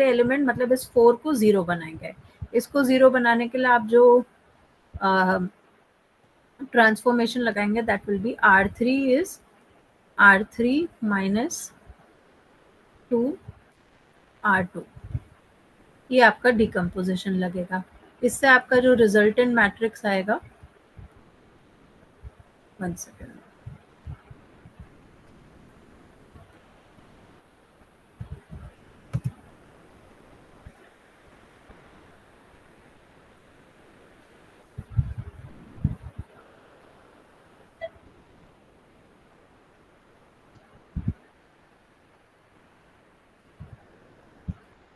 Element मतलब इस 4 को 0 बनाएंगे। इसको 0 बनाने के लिए आप जो ट्रांसफॉर्मेशन लगाएंगे that will be R3 is R3 minus 2 R2। ये आपका डिकम्पोजिशन लगेगा। इससे आपका जो रिजल्टेंट मैट्रिक्स आएगा, 1 सेकेंड,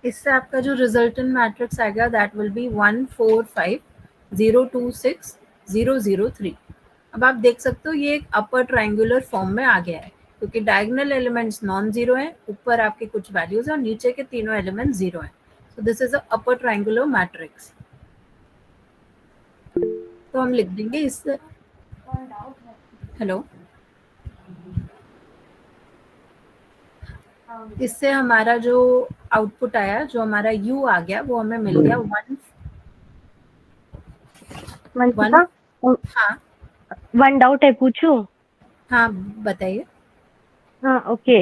इससे आपका जो रिजल्टेंट मैट्रिक्स आएगा दैट विल बी 1 4 5 0 2 6 0 0 3। अब आप देख सकते हो ये एक अपर ट्रायंगुलर फॉर्म में आ गया है क्योंकि डायगोनल एलिमेंट्स नॉन जीरो है, ऊपर आपके कुछ वैल्यूज और नीचे के तीनों एलिमेंट जीरो है। So this is a upper triangular matrix. तो हम लिख देंगे इससे, हेलो, इससे हमारा जो आउटपुट आया, जो हमारा u आ गया, वो हमें मिल गया 1 वंशिका, हाँ वन डाउट है, पूछूं? हाँ बताइए। Okay.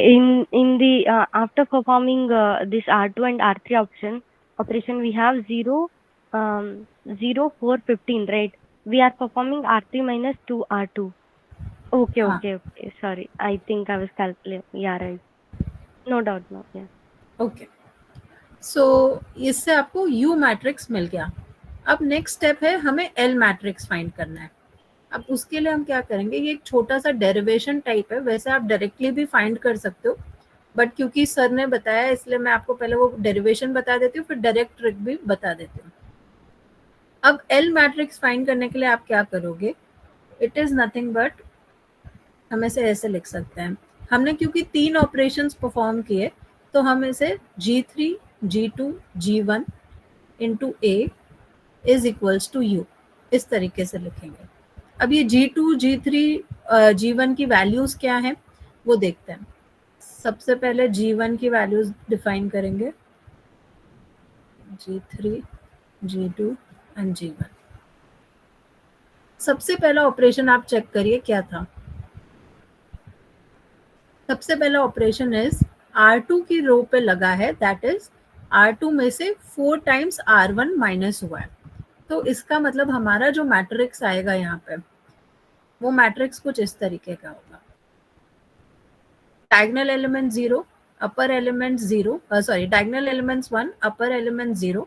In the after performing this R2 and R3 operation, we have 0, 0, 4, 15, right? We are performing R3 minus 2 R2. Okay, हाँ okay, okay. Sorry, I think I was calculating. Yeah, right. No doubt, no. Yeah. Okay, so इससे आपको u matrix मिल गया। अब next step है हमें l matrix find करना है। अब उसके लिए हम क्या करेंगे, ये एक छोटा सा डेरिवेशन टाइप है, वैसे आप डायरेक्टली भी फाइंड कर सकते हो, बट क्योंकि सर ने बताया इसलिए मैं आपको पहले वो डेरिवेशन बता देती हूँ, फिर डायरेक्ट ट्रिक भी बता देती हूँ। अब एल मैट्रिक्स फाइंड करने के लिए आप क्या करोगे, इट इज नथिंग बट, हम इसे ऐसे लिख सकते हैं, हमने क्योंकि 3 ऑपरेशंस परफॉर्म किए तो हम इसे G3 G2 G1 into a is equals to u, इस तरीके से लिखेंगे। अब ये G2 G3 G1 की वैल्यूज क्या है वो देखते हैं। सबसे पहले G1 की वैल्यूज डिफाइन करेंगे, G3 G2 एंड G1। सबसे पहला ऑपरेशन आप चेक करिए क्या था। सबसे पहला ऑपरेशन इज R2 की रो पे लगा है, दैट इज R2 में से 4 टाइम्स R1 माइनस हुआ है। तो इसका मतलब हमारा जो मैट्रिक्स आएगा यहाँ पे, वो मैट्रिक्स कुछ इस तरीके का होगा, डायगोनल एलिमेंट 0, अपर एलिमेंट 0, सॉरी डायगोनल एलिमेंट्स 1, अपर एलिमेंट 0।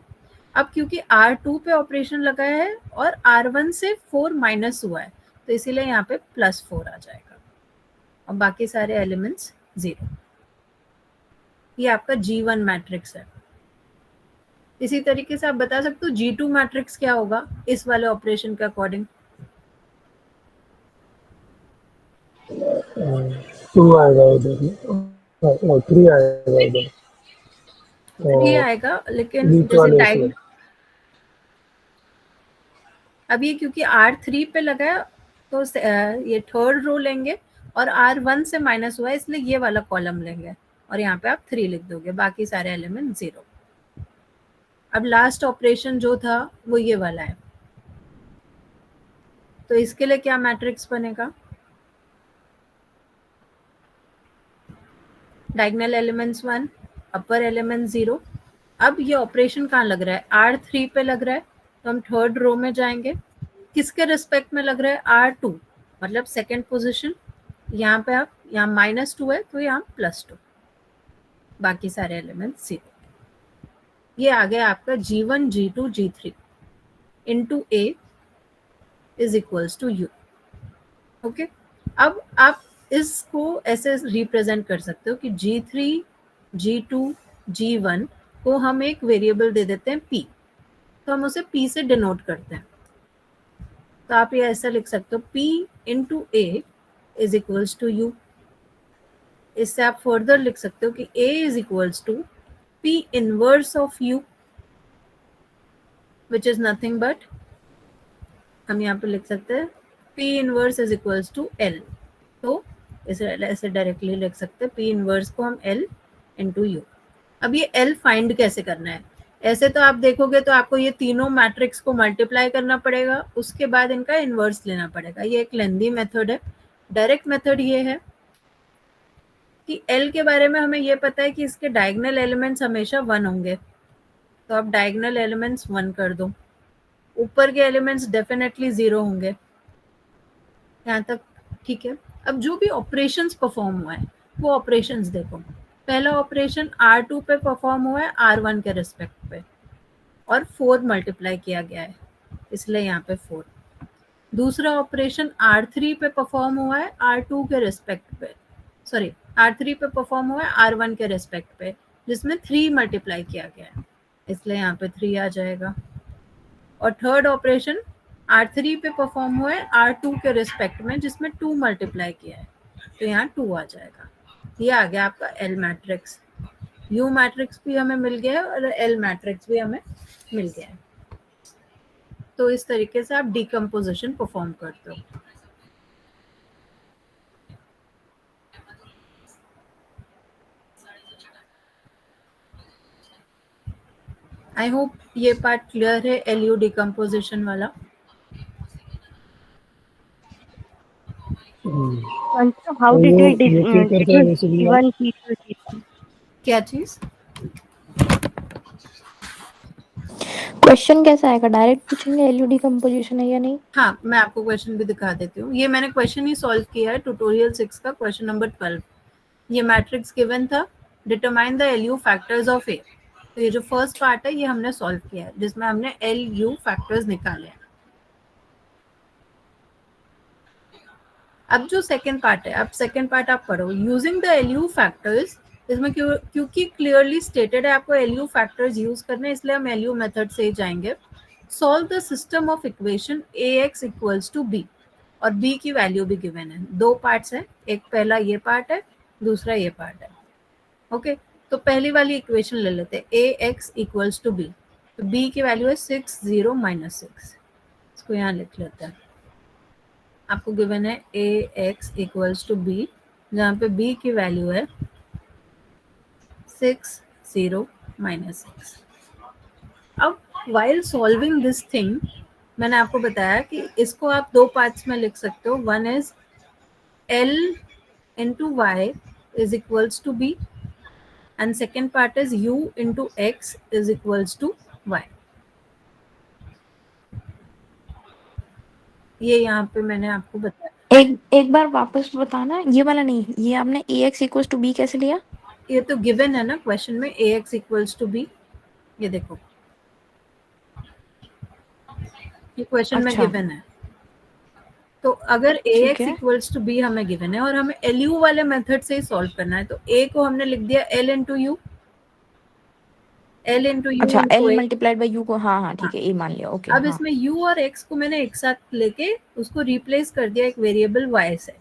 अब क्योंकि R2 पे ऑपरेशन लगा है और R1 से 4 माइनस हुआ है तो इसीलिए यहाँ पे +4 आ जाएगा और बाकी सारे एलिमेंट्स 0। ये आपका G1 मैट्रिक्स है। इसी तरीके से आप बता सकते हो G2 मैट्रिक्स क्या होगा इस वाले ऑपरेशन के अकॉर्डिंग। 2 आएगा उधर में, 3 आएगा उधर, 3 आएगा, लेकिन बीच जैसे वाले टाइम इसमें अब ये क्योंकि R3 पे लगा है तो ये थर्ड रो लेंगे और R1 से माइनस हुआ है इसलिए ये वाला कॉलम लेंगे और यहाँ पे आप 3 लिख दोगे, बाकी सारे एलिमेंट 0। अब लास्ट ऑपरेशन जो था वो ये वाला है, तो इसके लिए क्या मैट्रिक्स बनेगा, डायगोनल एलिमेंट्स 1, अपर एलिमेंट 0। अब ये ऑपरेशन कहाँ लग रहा है, R3 पे लग रहा है तो हम थर्ड रो में जाएंगे। किसके रिस्पेक्ट में लग रहा है, R2 मतलब सेकेंड पोजिशन। यहाँ पे आप, यहाँ -2 है तो यहाँ +2, बाकी सारे एलिमेंट 0। ये आ गया आपका G1 G2 G3 into a is equals to u. Okay, अब आप इसको ऐसे रिप्रेजेंट कर सकते हो कि G3 G2 G1 को हम एक वेरिएबल दे देते हैं P, तो हम उसे P से डिनोट करते हैं। तो आप ये ऐसा लिख सकते हो P into a is equals to u. इससे आप फर्दर लिख सकते हो कि A is equals to P inverse of U, which is nothing but, हम यहाँ पे लिख सकते हैं P inverse is equals to L। तो इसे ऐसे डायरेक्टली लिख सकते हैं P इनवर्स को हम L इंटू यू। अब ये L फाइंड कैसे करना है? ऐसे तो आप देखोगे तो आपको ये तीनों मैट्रिक्स को मल्टीप्लाई करना पड़ेगा, उसके बाद इनका इनवर्स लेना पड़ेगा। ये एक लेंदी मेथड है। डायरेक्ट मेथड ये है कि L के बारे में हमें ये पता है कि इसके डायगोनल एलिमेंट्स हमेशा 1 होंगे, तो आप डायगोनल एलिमेंट्स 1 कर दो। ऊपर के एलिमेंट्स डेफिनेटली 0 होंगे। यहाँ तक ठीक है। अब जो भी ऑपरेशंस परफॉर्म हुआ है वो ऑपरेशंस देखो। पहला ऑपरेशन R2 पे परफॉर्म हुआ है R1 के रिस्पेक्ट पे और 4 मल्टीप्लाई किया गया है, इसलिए यहाँ पे 4। दूसरा ऑपरेशन R3 पे परफॉर्म हुआ है R2 के रिस्पेक्ट पे, सॉरी R3 पे परफॉर्म हुआ है R1 के रिस्पेक्ट पे, जिसमें 3 मल्टीप्लाई किया गया है, इसलिए यहाँ पे 3 आ जाएगा। और थर्ड ऑपरेशन R3 पे परफॉर्म हुआ है R2 के रिस्पेक्ट में, जिसमें 2 मल्टीप्लाई किया है, तो यहाँ 2 आ जाएगा। ये आ गया आपका L मैट्रिक्स। U मैट्रिक्स भी हमें मिल गया है और L मैट्रिक्स भी हमें मिल गया है। तो इस तरीके से आप डिकम्पोजिशन परफॉर्म करते हो। आई होप ये पार्ट क्लियर है, LU डिकम्पोजिशन वाला। How तो did वो we ये क्या करता है deduce basically? T1, T2, T3? क्या चीज? क्वेश्चन कैसा आएगा? डायरेक्ट पूछेंगे एलयूडी कंपोजिशन है या नहीं? हाँ, मैं आपको क्वेश्चन भी दिखा देती हूँ। ये मैंने क्वेश्चन ही सॉल्व किया है, ट्यूटोरियल 6 का क्वेश्चन नंबर 12। ये मैट्रिक्स गिवन था, determine the LU factors of A। तो ये जो फर्स्ट पार्ट है ये हमने सॉल्व किया है, जिसमें हमने LU फैक्टर्स निकाले हैं। अब जो सेकंड पार्ट है, अब सेकंड पार्ट आप पढ़ो, यूजिंग द LU फैक्टर्स। इसमें क्योंकि क्लियरली स्टेटेड है आपको LU फैक्टर्स यूज करने, इसलिए हम LU मेथड से ही जाएंगे। Solve the system of equation AX equals to B, और B की वैल्यू भी गिवन है। दो पार्ट्स है, एक पहला ये पार्ट है, दूसरा ये पार्ट है। ओके, तो पहली वाली इक्वेशन ले लेते हैं, AX इक्वल्स टू B। तो B की वैल्यू है 6 0 - 6, इसको यहाँ लिख लेते हैं। आपको गिवन है AX इक्वल्स टू B, जहाँ पे B की वैल्यू है 6 0 - 6। अब वाइल सॉल्विंग दिस थिंग, मैंने आपको बताया कि इसको आप दो पार्ट्स में लिख सकते हो। One is L into Y is equals to B, and second part is U into X is equals to Y। ये यहाँ पे मैंने आपको बताया। एक बार वापस बताना, ये वाला नहीं, ये आपने AX इक्वल्स टू B कैसे लिया? ये तो गिवन है ना क्वेश्चन में, AX इक्वल्स टू B। ये देखो, ये क्वेश्चन में गिवन है। तो अगर ठीक AX है। इक्वल्स टू B हमें गिवन है और हमें LU वाले मेथड से ही सॉल्व करना है, तो A को हमने लिख दिया L into you, L into you अच्छा, L into A। Multiplied by U को, हाँ ठीक है, A मान लिया। ओके, अब हाँ। इसमें U और X को मैंने एक साथ लेके उसको रिप्लेस कर दिया एक वेरिएबल Y से,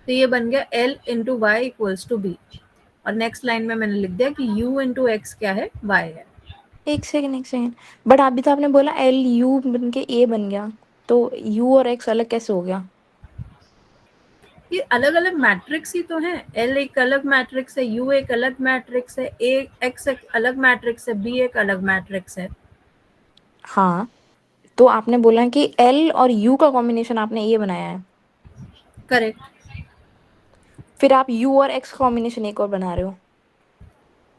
तो ये बन गया L into y equals to B। और नेक्स्ट लाइन में मैंने लिख दिया कि U इंटू एक्स क्या है, Y है। एक सेकेंड, बट अभी तो आपने बोला LU बन के A बन गया, तो U और X अलग कैसे हो गया? ये अलग अलग मैट्रिक्स ही तो हैं। L एक अलग मैट्रिक्स है, U एक अलग मैट्रिक्स है, X एक अलग मैट्रिक्स है, B एक अलग मैट्रिक्स है। हाँ, तो आपने बोला कि L और U का कॉम्बिनेशन आपने ये बनाया है, करेक्ट। फिर आप U और X कॉम्बिनेशन एक और बना रहे हो।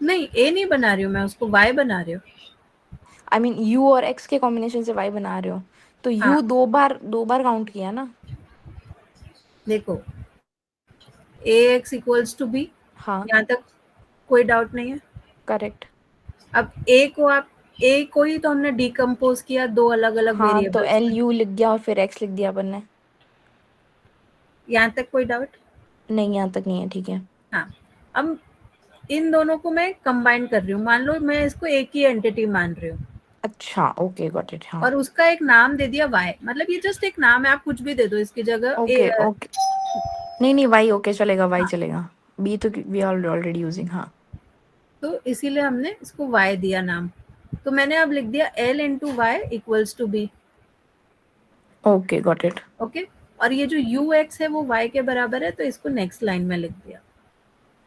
नहीं, A नहीं बना रही हूँ मैं, उसको Y बना रही हूँ। आई मीन U और X के कॉम्बिनेशन से Y बना रहे हो, तो हाँ, U दो बार काउंट किया ना। देखो AX इक्वल्स टू B, हाँ, यहाँ तक कोई डाउट नहीं है। करेक्ट। अब A को ही तो हमने डिकम्पोज किया दो अलग अलग हाँ, तो वेरिएबल्स में। LU लिख दिया और फिर X लिख दिया अपन ने। यहाँ तक कोई डाउट नहीं, यहाँ तक नहीं है, ठीक है। हाँ। अब इन दोनों को मैं कंबाइन कर रही हूँ, मान लो मैं इसको एक ही एंटिटी मान रही हूँ, अच्छा, ओके, गॉट इट। हाँ, और उसका एक नाम दे दिया Y। मतलब ये जस्ट एक नाम है, आप कुछ भी दे दो इसकी जगह। ओके ओके, नहीं वाई ओके चलेगा, वाई हाँ, चलेगा। बी तो वी आर ऑलरेडी यूजिंग। हाँ, तो इसीलिए हमने इसको Y दिया नाम। तो मैंने अब लिख दिया L into y equals to B। Okay, got it. Okay, और ये जो UX है वो Y के बराबर है, तो इसको नेक्स्ट लाइन में लिख दिया।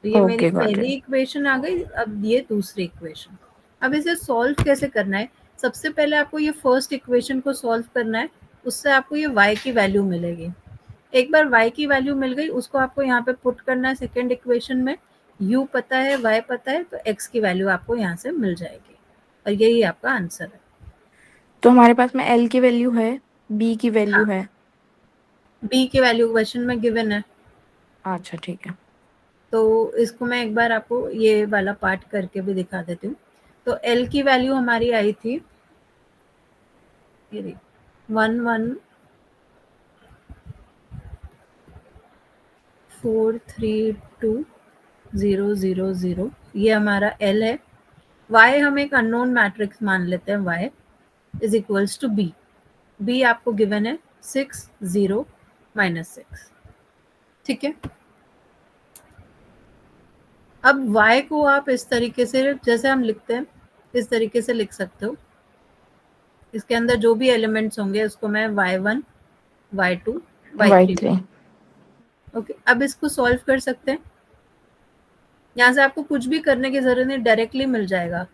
तो ये मेरी ओके, गॉट पहली इट। इक्वेशन आ गई। अब ये दूसरी इक्वेशन। अब इसे सॉल्व कैसे करना है? सबसे पहले आपको ये फर्स्ट इक्वेशन को सॉल्व करना है, उससे आपको ये y की वैल्यू मिलेगी। एक बार y की वैल्यू मिल गई, उसको आपको यहाँ पे पुट करना है सेकेंड इक्वेशन में। u पता है, y पता है, तो x की वैल्यू आपको यहाँ से मिल जाएगी और यही आपका आंसर है। तो हमारे पास में एल की वैल्यू है, बी की वैल्यू हाँ, है। b की वैल्यू क्वेश्चन में गिवन है। अच्छा, ठीक है। तो इसको मैं एक बार आपको ये वाला पार्ट करके भी दिखा देती हूँ। तो l की वैल्यू हमारी आई थी, ये 11432000, ये हमारा l है। y हम एक अननोन मैट्रिक्स मान लेते हैं, y is equals to b। b आपको गिवन है 6 0 - 6। ठीक है। अब y को आप इस तरीके से, जैसे हम लिखते हैं, इस तरीके से लिख सकते हो। इसके अंदर जो भी एलिमेंट्स होंगे उसको मैं y1 y2 y3 y3। Okay. अब इसको सॉल्व कर सकते हैं। यहाँ से आपको कुछ भी करने की जरूरत नहीं, डायरेक्टली मिल जाएगा।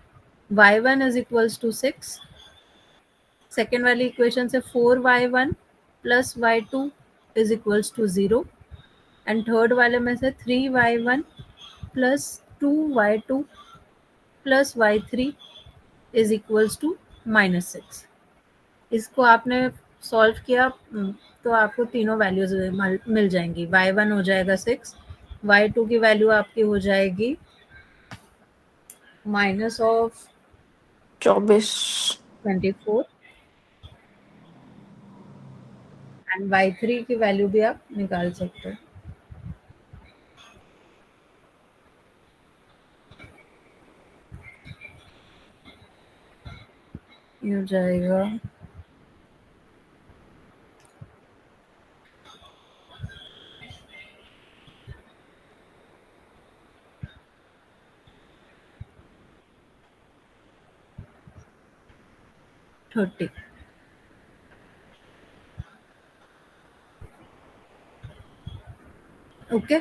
y1 is equals to 6। Second वाली इक्वेशन से 4y1 plus y2 is equals to 0। And third वाले में से 3y1 plus 2y2 plus y3 is equals to -6। इसको आपने सॉल्व किया तो आपको तीनों वैल्यूज मिल जाएंगी। y1 हो जाएगा 6, y2 की वैल्यू आपकी हो जाएगी -24। -24 एंड y3 की वैल्यू भी आप निकाल सकते हो। ये हो जाएगा थर्टी। ओके,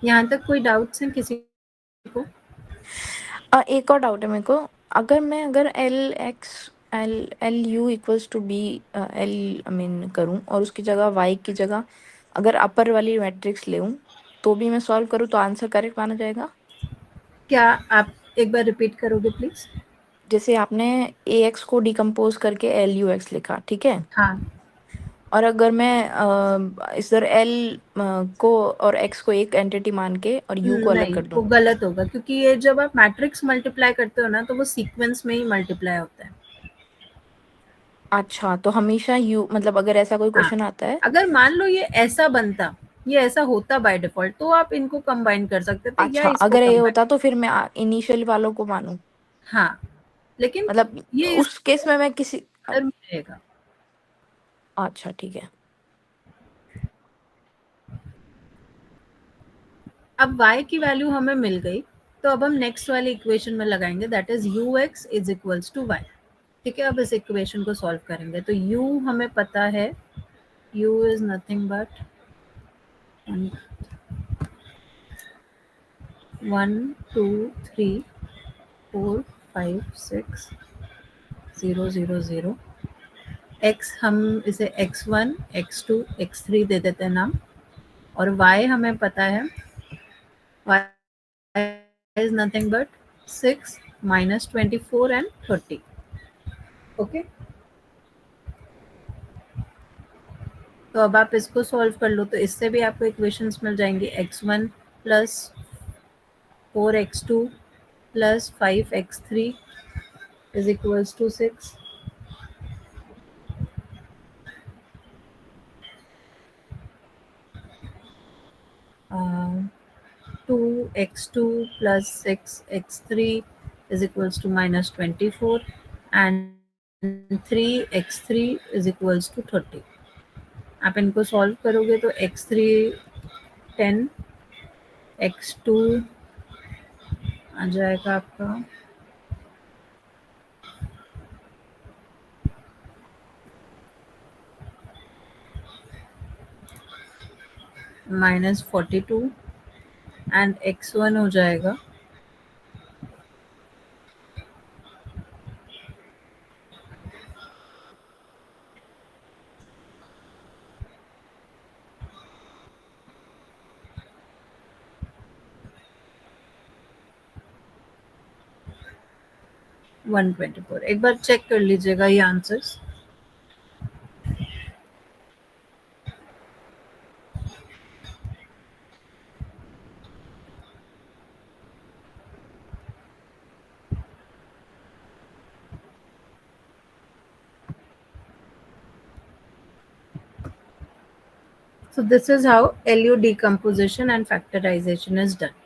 यहाँ तक कोई डाउट्स हैं किसी को? एक और डाउट है मेरे को। अगर l u equals to b, l I mean करूँ और उसकी जगह वाई की जगह अगर अपर वाली मैट्रिक्स ले तो भी मैं सॉल्व करूँ तो आंसर करेक्ट माना जाएगा? क्या आप एक बार रिपीट करोगे प्लीज? जैसे आपने ए एक्स को डिकम्पोज करके एल यू एक्स लिखा, ठीक है। हाँ, और अगर मैं इधर एल को और एक्स को एक एंटिटी मान के और यू को अलग नहीं, कर वो दूं। गलत होगा, क्योंकि ये जब आप मैट्रिक्स मल्टीप्लाई करते हो ना, तो वो सीक्वेंस में ही मल्टीप्लाई होता है। अच्छा, तो हमेशा यू मतलब अगर ऐसा कोई हाँ, क्वेश्चन आता है। अगर मान लो ये ऐसा बनता, ये ऐसा होता बाय डिफॉल्ट, तो आप इनको कंबाइन कर सकते थे या अच्छा, इसको अगर ये कंबाइन। होता तो फिर मैं इनिशियल वालों को मानूं। हाँ, लेकिन मतलब ये इस उस केस में मैं किसी अंदर में रहेगा। अच्छा, ठीक है। अब y की वैल्यू हमें मिल गई, तो अब हम नेक्स्ट वाली इक्वेशन में लगाएंगे, that is ux is equals to y। ठीक है, अब इस इक्वेशन को सॉल्व करेंगे। तो u हमें पता है, u is nothing but 1 2 3 4 5 6 0 0 0। x हम इसे x1 x2 x3 दे देते हैं नाम, और y हमें पता है, y is nothing but 6 minus 24 and 30। Okay, तो अब आप इसको सॉल्व कर लो, तो इससे भी आपको इक्वेशंस मिल जाएंगी। x1 plus 4x2 plus 5x3 is equals to 6। 2x2 plus 6x3 is equals to -24 and 3x3 is equals to 30। आप इनको सॉल्व करोगे तो x3 10, x2 आ जाएगा आपका -42 एंड x1 हो जाएगा -124। एक बार चेक कर लीजिएगा ये answers. So this is how LU decomposition and factorization is done.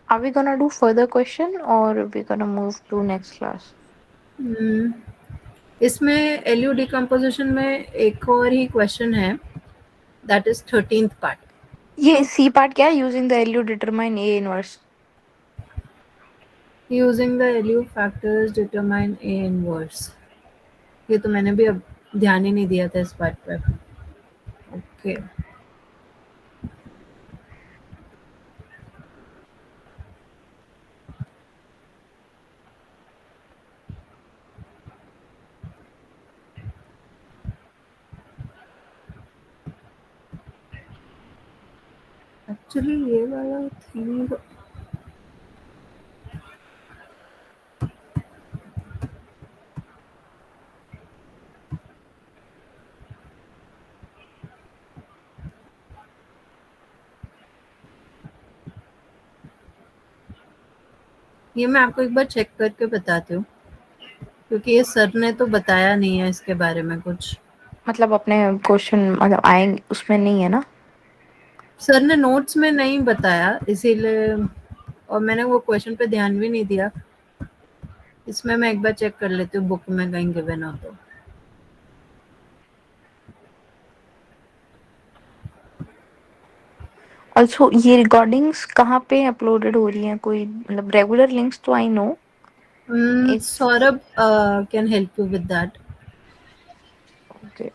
Are we gonna do further question or we gonna move to next class? इसमें LU decomposition में एक और ही क्वेश्चन है, that is 13th part. ये C part क्या है? Using the LU determine A inverse. Using the LU factors determine A inverse. ये तो मैंने भी अब ध्यान ही नहीं दिया था इस बात पर। ओके एक्चुअली ये वाला थी ये मैं आपको एक बार चेक करके बताती हूँ, क्योंकि ये सर ने तो बताया नहीं है इसके बारे में कुछ। मतलब अपने क्वेश्चन मतलब आएंगे उसमें नहीं है ना? सर ने नोट्स में नहीं बताया, इसीलिए और मैंने वो क्वेश्चन पे ध्यान भी नहीं दिया। इसमें मैं एक बार चेक कर लेती हूँ बुक में कहीं गिवन हो तो। ऑल्सो ये रिकॉर्डिंग्स कहाँ पे अपलोडेड हो रही हैं? कोई मतलब रेगुलर लिंक्स तो I know. Saurabh can help you with that. Okay.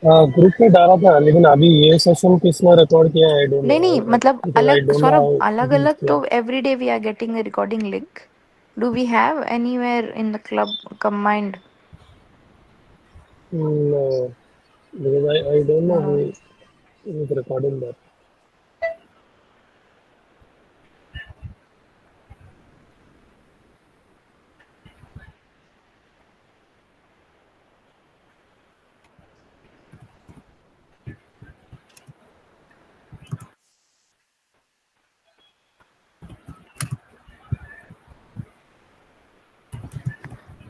Group में डाला था, लेकिन अभी ये सेशन किसने रिकॉर्ड किया है, आई डोंट नहीं नहीं मतलब नो, बिकॉज आई अलग डोंट नो सौरभ हाउ अलग ही अलग किया। तो every day we are getting a recording link. Do we have anywhere in the club combined? No, because I don't know who is recording that.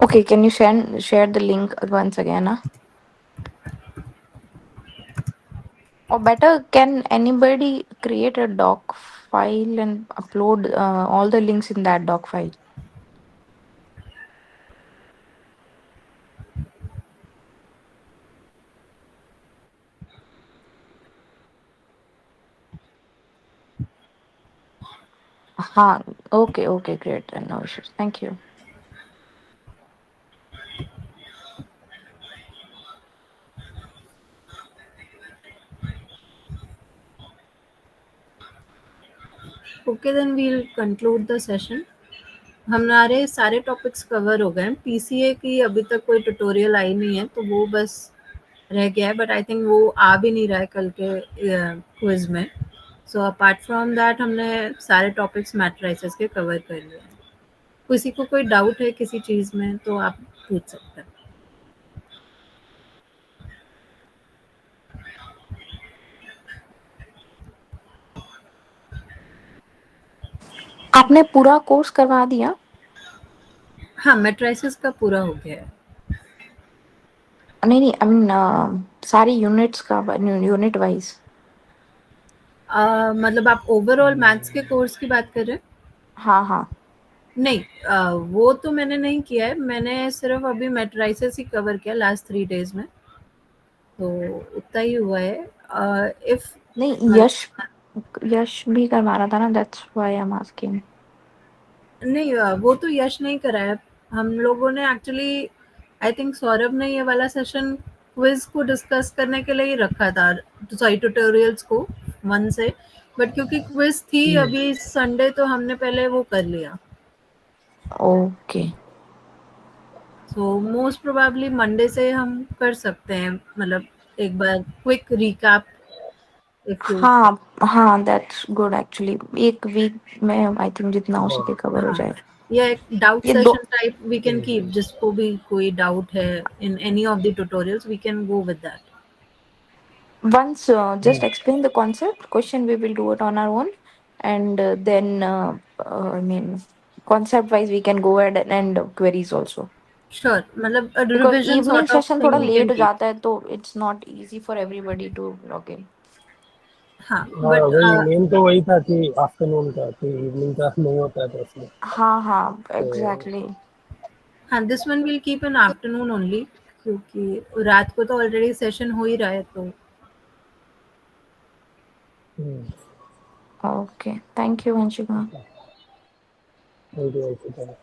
Okay, can you share the link once again? Huh? Or better, can anybody create a doc file and upload all the links in that doc file? हाँ, okay, great. Then no issues. Thank you. Okay then we'll conclude the session. हमारे सारे topics cover हो गए हैं। PCA की अभी तक कोई ट्यूटोरियल आई नहीं है, तो वो बस रह गया है, बट आई थिंक वो आ भी नहीं रहा है कल के क्विज में। सो अपार्ट फ्रॉम दैट हमने सारे टॉपिक्स मैट्राइसेस के कवर कर लिए हैं। किसी को कोई डाउट है किसी चीज़ में तो आप पूछ सकते हैं। आपने पूरा कोर्स करवा दिया? हाँ, मैट्राइसेस का पूरा हो गया है। नहीं, आई मीन सारी यूनिट्स का यूनिट वाइज। मतलब आप ओवरऑल मैथ्स के कोर्स की बात कर रहे हैं? हाँ। नहीं, वो तो मैंने नहीं किया है, मैंने सिर्फ अभी मेट्राइसिस ही कवर किया लास्ट 3 डेज में, तो उतना ही हुआ है। इफ नहीं, यश भी करवा रहा था ना, that's why I am asking. नहीं, वो तो यश नहीं करा है। हम लोगों ने एक्चुअली, आई थिंक सौरभ ने ये वाला सेशन क्विज को डिस्कस करने के लिए ही रखा था, सॉरी ट्यूटोरियल्स को 1 से, बट क्योंकि क्विज थी अभी संडे तो हमने पहले वो कर लिया। Okay, so most probably Monday से हम कर सकते हैं, मतलब एक बार क्विक रिकैप इफ यू। हाँ हाँ, दैट्स गुड एक्चुअली। एक वीक में आई थिंक जितना हो हाँ सके कवर हो हाँ, जाए। या एक डाउट ये दो session type we can keep, जिसको भी कोई डाउट है in any of the tutorials we can go with that. once just explain the concept question, we will do it on our own, and then I mean concept wise we can go ahead and queries also, sure, मतलब because revision evening sort of session thing थोड़ा we can let हो keep. जाता है तो it's not easy for everybody to log in। हाँ हाँ, but वही main तो वही था कि आफ्टरनून का, कि इवनिंग का नहीं होता है तो इसलिए। हाँ हाँ, तो एग्जैक्टली। हाँ, this one will keep in afternoon only, क्योंकि रात को तो ऑलरेडी सेशन हो ही रहा है तो। Okay, thank you Vanshika. Thank you.